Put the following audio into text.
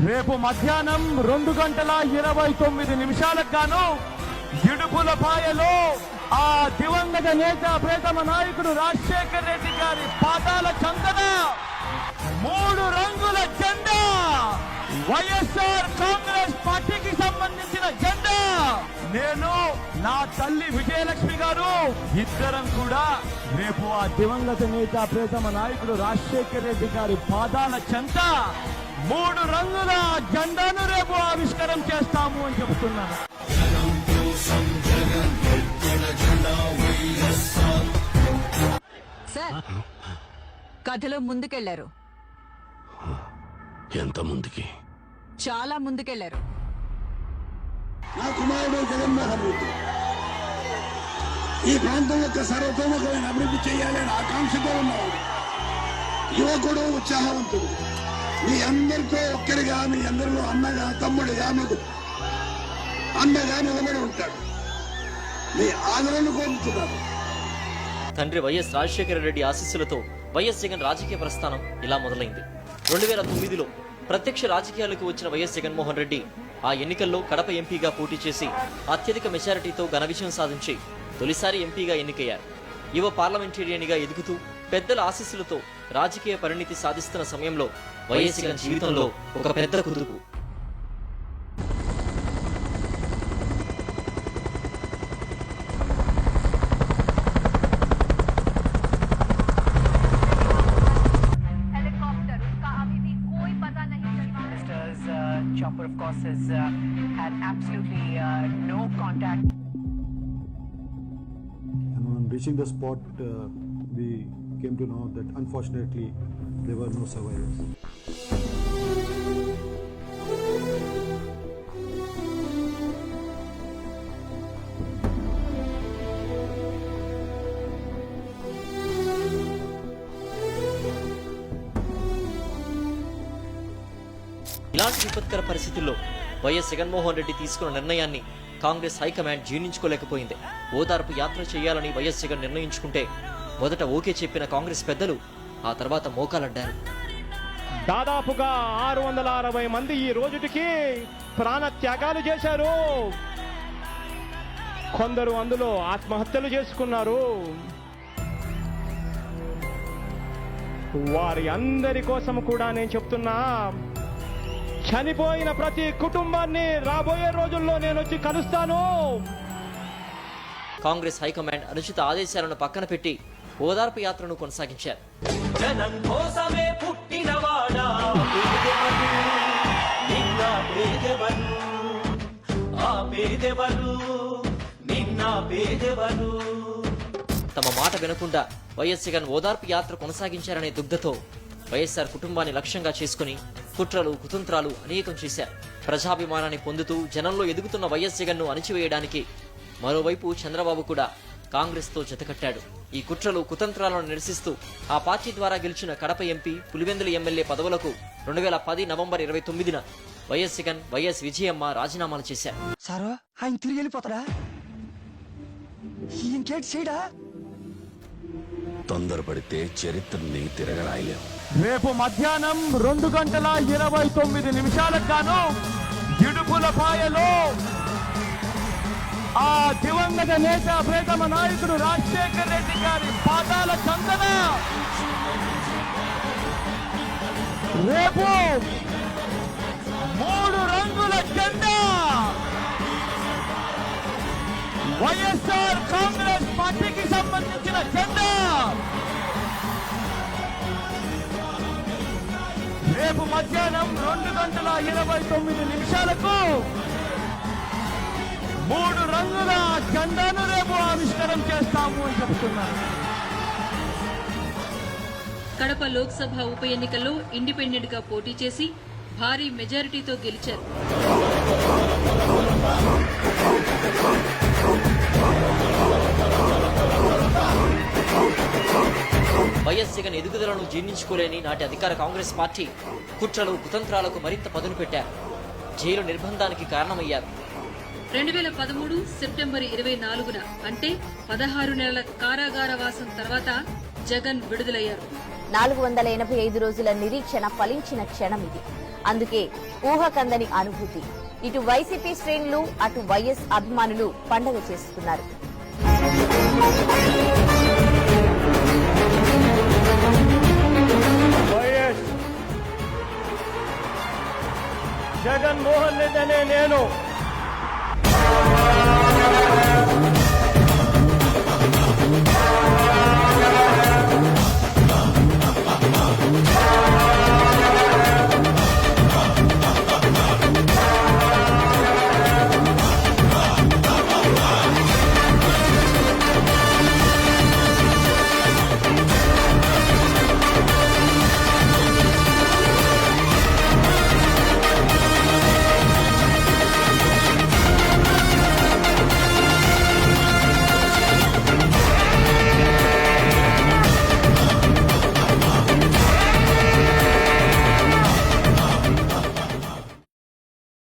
రేపు మధ్యాహ్నం 2:29 గాను ఇడుపులపాయలో ఆ దివంగత నేత ప్రేతమ నాయకుడు రాజశేఖర్ రెడ్డి గారి పాదాల చెంతన 3 రంగుల జెండా, వైఎస్ఆర్ కాంగ్రెస్ పార్టీకి సంబంధించిన జెండా, నేను నా తల్లి విజయలక్ష్మి గారు ఇద్దరం కూడా రేపు ఆ దివంగత నేత ప్రేతమ నాయకుడు రాజశేఖర్ రెడ్డి గారి పాదాల చెంత 3 రంగుల జెండాను రేపు ఆవిష్కరణ చేస్తాము అని చెబుతున్నాను. సార్, కథలో ముందుకెళ్లారు. ఎంత ముందుకి? చాలా ముందుకెళ్లారు. నా కుమారుడు జగన్మోహన్ రెడ్డి ఈ ప్రాంతం యొక్క సర్వతోముఖమైన అభివృద్ధి చేయాలని ఆకాంక్షతో ఉన్నవాడు, యువకుడు, ఉత్సాహవంతుడు. మీ అందరితో ఒక్కరిగా, మీ అందరిలో అన్నగా, తమ్ముడిగా, మీకు అన్నగా నిలబడి ఉంటాడు. మీ ఆదరణ కోరుతున్నాను. తండ్రి వైఎస్ రాజశేఖర రెడ్డి ఆశీస్సులతో వైఎస్ జగన్ రాజకీయ ప్రస్థానం ఇలా మొదలైంది. 2009లో ప్రత్యక్ష రాజకీయాలకు వచ్చిన వైఎస్ జగన్మోహన్ రెడ్డి ఆ ఎన్నికల్లో కడప ఎంపీగా పోటీ చేసి అత్యధిక మెజారిటీతో ఘన విజయం సాధించి తొలిసారి ఎంపీగా ఎన్నికయ్యారు. యువ పార్లమెంటేరియన్గా ఎదుగుతూ పెద్దల ఆశీస్సులతో రాజకీయ పరిణితి సాధిస్తున్న సమయంలో వైఎస్ జగన్ జీవితంలో ఒక పెద్ద కుదుపు. Chopper, of course, has had absolutely no contact. And on reaching the spot, we came to know that unfortunately there were no survivors. ఇలాంటి విపత్కర పరిస్థితుల్లో వైఎస్ జగన్మోహన్ రెడ్డి తీసుకున్న నిర్ణయాన్ని కాంగ్రెస్ హైకమాండ్ జీర్ణించుకోలేకపోయింది. ఓదార్పు యాత్ర చేయాలని వైఎస్ జగన్ నిర్ణయించుకుంటే మొదట ఓకే చెప్పిన కాంగ్రెస్ పెద్దలు ఆ తర్వాత మోకాలడ్డారు. దాదాపుగా 660 మంది ఈ రోజుటికి ప్రాణ త్యాగాలు చేశారు. కొందరు అందులో ఆత్మహత్యలు చేసుకున్నారు. వారి అందరి కోసం కూడా నేను చెప్తున్నా, చనిపోయిన ప్రతి కుటుంబాన్ని రాబోయే రోజుల్లో నేను వచ్చి కలుస్తాను. కాంగ్రెస్ హైకమాండ్ అనుచిత ఆదేశాలను పక్కన పెట్టి ఓదార్పు యాత్రను కొనసాగించారు. జనం కోసమే పుట్టినవాడా నిన్న పేదెవరు, ఆ పేదెవరు, నిన్న పేదెవరు. తమ మాట వినకుండా వైఎస్ జగన్ ఓదార్పు యాత్ర కొనసాగించారనే దుగ్ధతో వైఎస్ఆర్ కుటుంబాన్ని లక్ష్యంగా చేసుకుని కుట్రలు, కుతంత్రాలు అనేకం చేశారు. ప్రజాభిమానాన్ని పొందుతూ జనంలో ఎదుగుతున్న వైఎస్ జగన్ ను అణిచివేయడానికి మరోవైపు చంద్రబాబు కూడా కాంగ్రెస్ తో జతకట్టాడు. ఈ కుట్రలు, కుతంత్రాలను నిరసిస్తూ ఆ పార్టీ ద్వారా గెలిచిన కడప ఎంపీ, పులివెందుల ఎమ్మెల్యే పదవులకు 2010 నవంబర్ 29న వైఎస్ జగన్, వైఎస్ విజయమ్మ రాజీనామాలు చేశారు. సారో ఆయన తిరిగి వెళ్ళిపోతాడా? ఇంకేంటి చేయడా? తొందరపడితే చరిత్రని తిరగరాయలేం. రేపు మధ్యాహ్నం 2:29 గాను ఇడుపులపాయలో ఆ దివంగత నేత ప్రేతమ నాయకుడు రాజశేఖర్ రెడ్డి గారి పాదాల చెంతన రేపు 3 రంగుల జెండా, వైఎస్ఆర్ కాంగ్రెస్ పార్టీకి సంబంధించిన జెండా, రేపు మధ్యాహ్నం 2:29 3 రంగుల జెండాను రేపు ఆవిష్కరణ చేస్తాము అని చెబుతున్నారు. కడప లోక్సభ ఉప ఎన్నికల్లో ఇండిపెండెంట్ గా పోటీ చేసి భారీ మెజారిటీతో గెలిచారు. వైఎస్ జగన్ ఎదుగుదలను జీర్ణించుకోలేని నాటి అధికార కాంగ్రెస్ పార్టీ కుట్రలు, కుతంత్రాలకు మరింత పదును పెట్టారు. జైలు నిర్బంధానికి కారణమయ్యారు. 2013 సెప్టెంబర్ 24న అంటే 16 నెలల కారాగార వాసం తర్వాత జగన్ విడుదలయ్యారు. 485 రోజుల నిరీక్షణ ఫలించిన క్షణం ఇది. అందుకే ఊహకందని అనుభూతి. ఇటు వైసీపీ శ్రేణులు అటు వైఎస్ అభిమానులు పండగ చేసుకున్నారు. జగన్మోహన్ రెడ్డి అనే నేను